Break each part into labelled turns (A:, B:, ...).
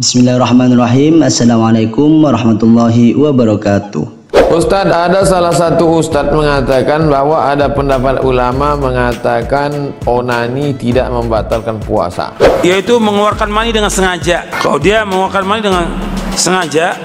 A: Bismillahirrahmanirrahim. Assalamualaikum warahmatullahi wabarakatuh.
B: Ustadz, ada salah satu ustadz mengatakan bahwa ada pendapat ulama mengatakan onani tidak membatalkan puasa,
C: yaitu mengeluarkan mani dengan sengaja. Kalau dia mengeluarkan mani dengan sengaja,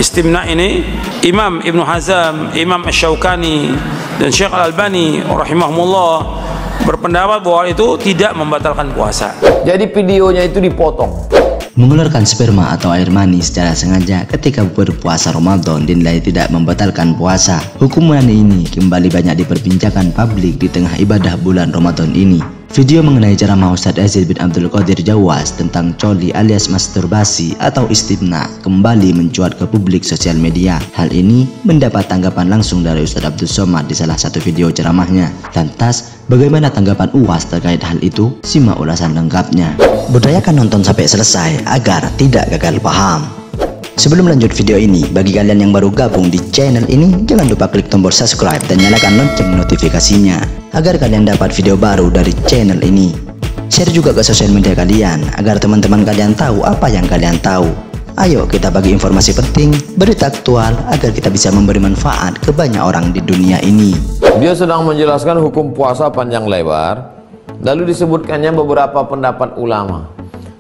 C: istimna ini Imam Ibnu Hazm, Imam Asy-Syaukani dan Syekh Al-Albani rahimahumullah berpendapat bahwa itu tidak membatalkan puasa.
B: Jadi videonya itu dipotong.
A: Mengeluarkan sperma atau air mani secara sengaja ketika berpuasa Ramadan dinilai tidak membatalkan puasa. Hukuman ini kembali banyak diperbincangkan publik di tengah ibadah bulan Ramadan ini. Video mengenai ceramah Ustadz Yazid bin Abdul Qadir Jawas tentang coli alias masturbasi atau istimna kembali mencuat ke publik sosial media. Hal ini mendapat tanggapan langsung dari Ustadz Abdul Somad di salah satu video ceramahnya. Lantas, bagaimana tanggapan UAS terkait hal itu? Simak ulasan lengkapnya. Berdayakan nonton sampai selesai agar tidak gagal paham. Sebelum lanjut video ini, bagi kalian yang baru gabung di channel ini, jangan lupa klik tombol subscribe dan nyalakan lonceng notifikasinya agar kalian dapat video baru dari channel ini. Share juga ke sosial media kalian agar teman-teman kalian tahu apa yang kalian tahu. Ayo kita bagi informasi penting, berita aktual agar kita bisa memberi manfaat ke banyak orang di dunia ini.
B: Dia sedang menjelaskan hukum puasa panjang lebar, lalu disebutkannya beberapa pendapat ulama.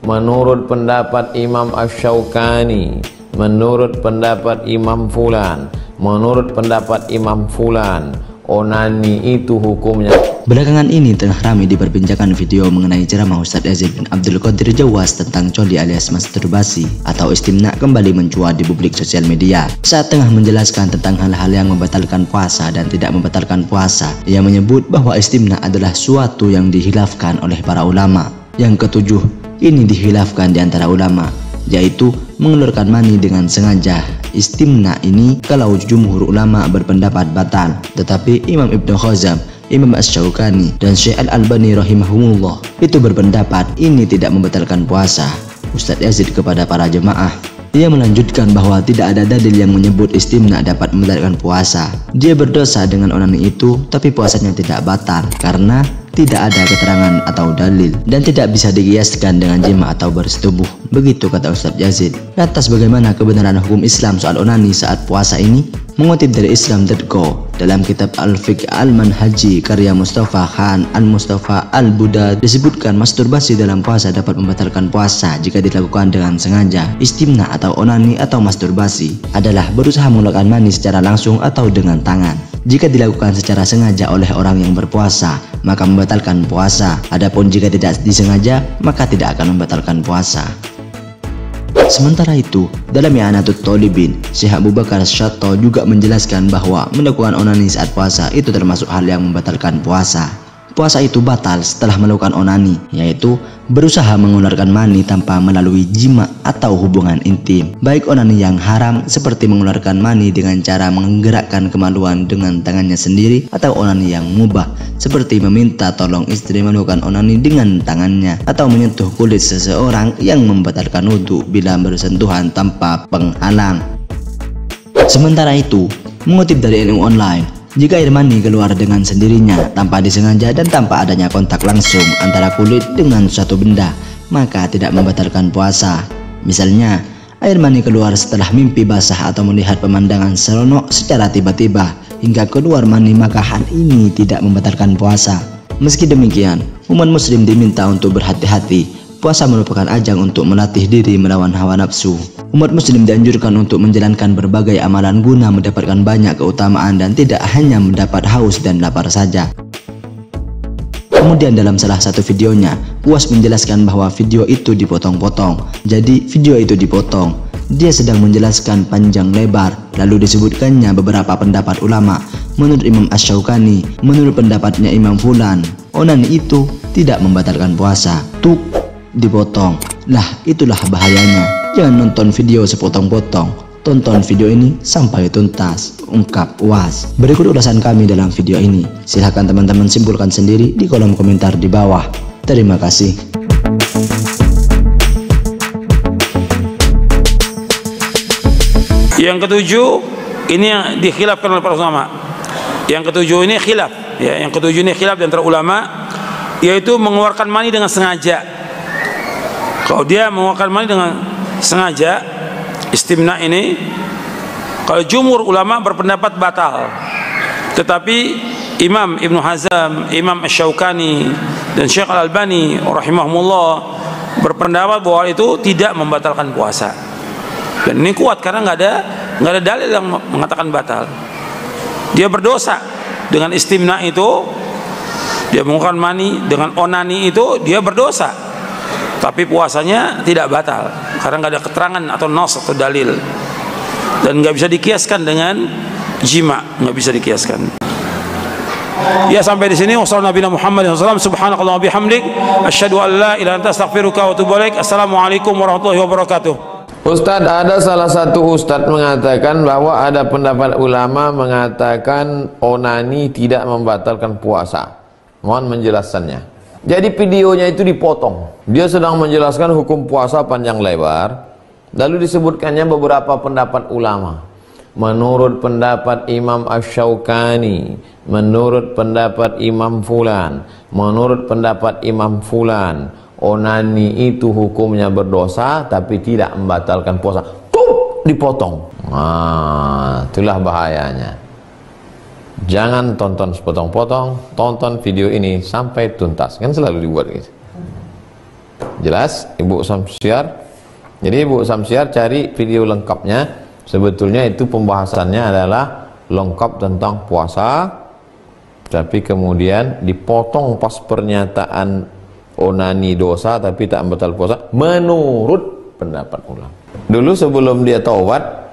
B: Menurut pendapat Imam Asy-Syaukani, menurut pendapat Imam Fulan, menurut pendapat Imam Fulan, onani itu hukumnya.
A: Belakangan ini tengah ramai diperbincangkan video mengenai ceramah Ustadz Yazid bin Abdul Qadir Jawas tentang coli alias masturbasi atau istimna kembali mencuat di publik sosial media. Saat tengah menjelaskan tentang hal-hal yang membatalkan puasa dan tidak membatalkan puasa, ia menyebut bahwa istimna adalah suatu yang dihilafkan oleh para ulama. Yang ketujuh, ini dihilafkan di antara ulama, yaitu mengeluarkan mani dengan sengaja. Istimna ini kalau jumhur ulama berpendapat batal, tetapi Imam Ibnu Hazm, Imam Asy-Syaukani dan Syekh Al-Albani rahimahumullah itu berpendapat ini tidak membatalkan puasa. Ustadz Yazid kepada para jemaah, ia melanjutkan bahwa tidak ada dalil yang menyebut istimna dapat membatalkan puasa. Dia berdosa dengan onani itu, tapi puasanya tidak batal karena tidak ada keterangan atau dalil dan tidak bisa dikiaskan dengan jima atau bersetubuh. Begitu kata Ustadz Yazid. Lantas bagaimana kebenaran hukum Islam soal onani saat puasa ini? Mengutip dari Islam.co dalam kitab Al-Fiqh Al-Manhaji karya Mustafa Khan Al-Mustafa Al-Buddha disebutkan masturbasi dalam puasa dapat membatalkan puasa jika dilakukan dengan sengaja. Istimna atau onani atau masturbasi adalah berusaha mengeluarkan mani secara langsung atau dengan tangan. Jika dilakukan secara sengaja oleh orang yang berpuasa, maka membatalkan puasa. Adapun jika tidak disengaja, maka tidak akan membatalkan puasa. Sementara itu, dalam I'anatul Thalibin, Syekh Abu Bakar Syato juga menjelaskan bahwa melakukan onani saat puasa itu termasuk hal yang membatalkan puasa. Puasa itu batal setelah melakukan onani, yaitu berusaha mengeluarkan mani tanpa melalui jima atau hubungan intim. Baik onani yang haram seperti mengeluarkan mani dengan cara menggerakkan kemaluan dengan tangannya sendiri, atau onani yang mubah seperti meminta tolong istri melakukan onani dengan tangannya, atau menyentuh kulit seseorang yang membatalkan wudhu bila bersentuhan tanpa penghalang. Sementara itu, mengutip dari ilmu online, jika air mani keluar dengan sendirinya tanpa disengaja dan tanpa adanya kontak langsung antara kulit dengan suatu benda, maka tidak membatalkan puasa. Misalnya, air mani keluar setelah mimpi basah atau melihat pemandangan seronok secara tiba-tiba hingga keluar mani, maka hal ini tidak membatalkan puasa. Meski demikian, umat muslim diminta untuk berhati-hati. Puasa merupakan ajang untuk melatih diri melawan hawa nafsu. Umat muslim dianjurkan untuk menjalankan berbagai amalan guna mendapatkan banyak keutamaan dan tidak hanya mendapat haus dan lapar saja. Kemudian dalam salah satu videonya, UAS menjelaskan bahwa video itu dipotong-potong. Jadi video itu dipotong. Dia sedang menjelaskan panjang lebar, lalu disebutkannya beberapa pendapat ulama. Menurut Imam Asy-Syaukani, menurut pendapatnya Imam Fulan, onani itu tidak membatalkan puasa. Dipotong. Lah, itulah bahayanya. Jangan nonton video sepotong-potong. Tonton video ini sampai tuntas, ungkap UAS. Berikut ulasan kami dalam video ini. Silahkan teman-teman simpulkan sendiri di kolom komentar di bawah. Terima kasih.
C: Yang ketujuh, ini yang dikhilafkan oleh para ulama. Yang ketujuh ini khilaf, ya, yang ketujuh ini khilaf di antara ulama, yaitu mengeluarkan mani dengan sengaja. Kalau dia mengeluarkan mani dengan sengaja istimna ini, kalau jumhur ulama berpendapat batal, tetapi Imam Ibnu Hazm, Imam Asy-Syaukani dan Syekh Al-Albani rahimahumullah berpendapat bahwa itu tidak membatalkan puasa. Dan ini kuat karena nggak ada dalil yang mengatakan batal. Dia berdosa dengan istimna itu, dia mengeluarkan mani dengan onani itu, dia berdosa. Tapi puasanya tidak batal karena nggak ada keterangan atau nas atau dalil. Dan nggak bisa dikiaskan dengan jima, nggak bisa dikiaskan. Ya, sampai di sini. Wassalamualaikum warahmatullahi wabarakatuh. Subhanakallah wa bihamdik, asyhadu an la ilaha illa anta, astaghfiruka wa atubu ilaik. Assalamualaikum warahmatullahi wabarakatuh.
B: Ustadz, ada salah satu ustadz mengatakan bahwa ada pendapat ulama mengatakan onani tidak membatalkan puasa. Mohon menjelaskannya. Jadi videonya itu dipotong. Dia sedang menjelaskan hukum puasa panjang lebar, lalu disebutkannya beberapa pendapat ulama. Menurut pendapat Imam Asy-Syaukani, menurut pendapat Imam Fulan, menurut pendapat Imam Fulan, onani itu hukumnya berdosa tapi tidak membatalkan puasa. Dipotong. Nah, itulah bahayanya. Jangan tonton sepotong-potong, tonton video ini sampai tuntas. Kan selalu dibuat gitu. Jelas, Ibu Samsiar? Jadi Ibu Samsiar cari video lengkapnya. Sebetulnya itu pembahasannya adalah lengkap tentang puasa, tapi kemudian dipotong pas pernyataan onani dosa tapi tak membatal puasa menurut pendapat ulama. Dulu sebelum dia taubat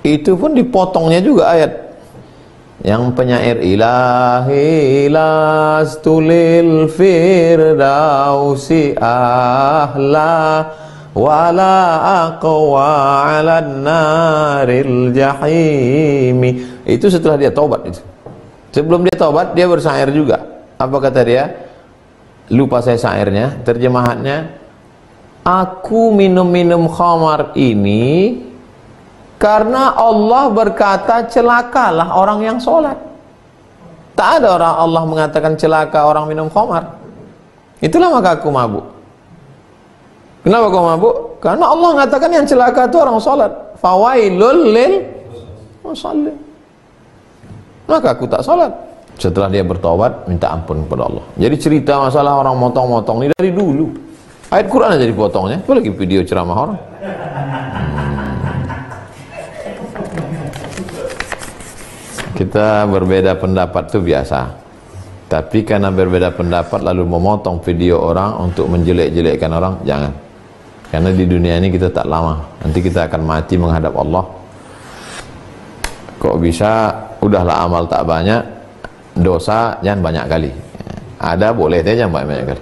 B: itu pun dipotongnya juga ayat yang penyair ilahi lastulil firdausi ahla wala aqwa 'alan naril jahimi. Itu setelah dia taubat itu. Sebelum dia taubat dia bersair juga. Apa kata dia? Lupa saya syairnya, terjemahannya, aku minum-minum khamar ini karena Allah berkata celakalah orang yang sholat. Tak ada orang Allah mengatakan celaka orang minum khamar. Itulah maka aku mabuk. Kenapa kau mabuk? Karena Allah mengatakan yang celaka itu orang sholat. Fawailul lil musallin. Maka aku tak sholat. Setelah dia bertobat, minta ampun kepada Allah. Jadi cerita masalah orang motong-motong ini dari dulu. Ayat Quran aja dipotongnya. Itu lagi video ceramah orang. Kita berbeda pendapat itu biasa. Tapi karena berbeda pendapat lalu memotong video orang untuk menjelek-jelekkan orang, jangan. Karena di dunia ini kita tak lama. Nanti kita akan mati menghadap Allah. Kok bisa, udahlah amal tak banyak, dosa jangan banyak kali. Ada boleh, tapi jangan banyak kali.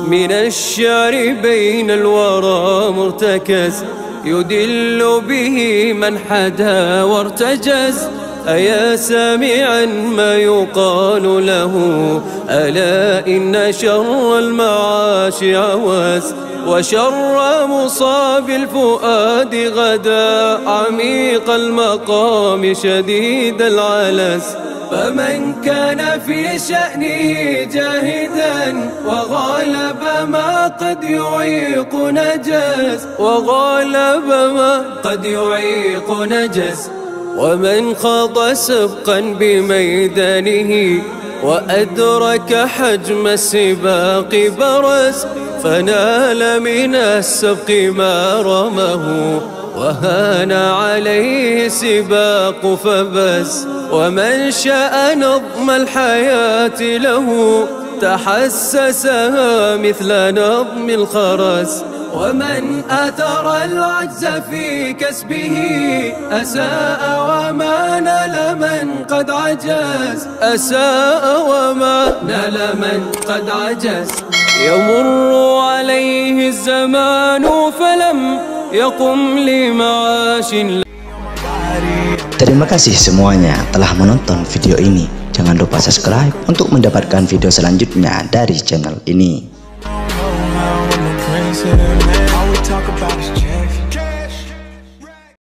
D: من الشعر بين الورى مرتكز يدل به من حدا وارتجز أيا سامعا ما يقال له ألا إن شر المعاش عوز وشر مصاب الفؤاد غدا عميق المقام شديد العلس فمن كان في شأنه جاهدا وغالب ما قد يعيق نجز وغالب ما قد يعيق نجز ومن خاض سبقا بميدانه وأدرك حجم السباق برز فنال من السبق ما رمه وهان عليه سباق فبز ومن شاء نظم الحياة له تحسسها مثل نظم الخرز ومن أثر العجز في كسبه أساء وما نال من قد عجز أساء وما نال من قد عجز يمر عليه الزمان فلم يقم لمعاش.
A: Terima kasih semuanya telah menonton video ini. Jangan lupa subscribe untuk mendapatkan video selanjutnya dari channel ini.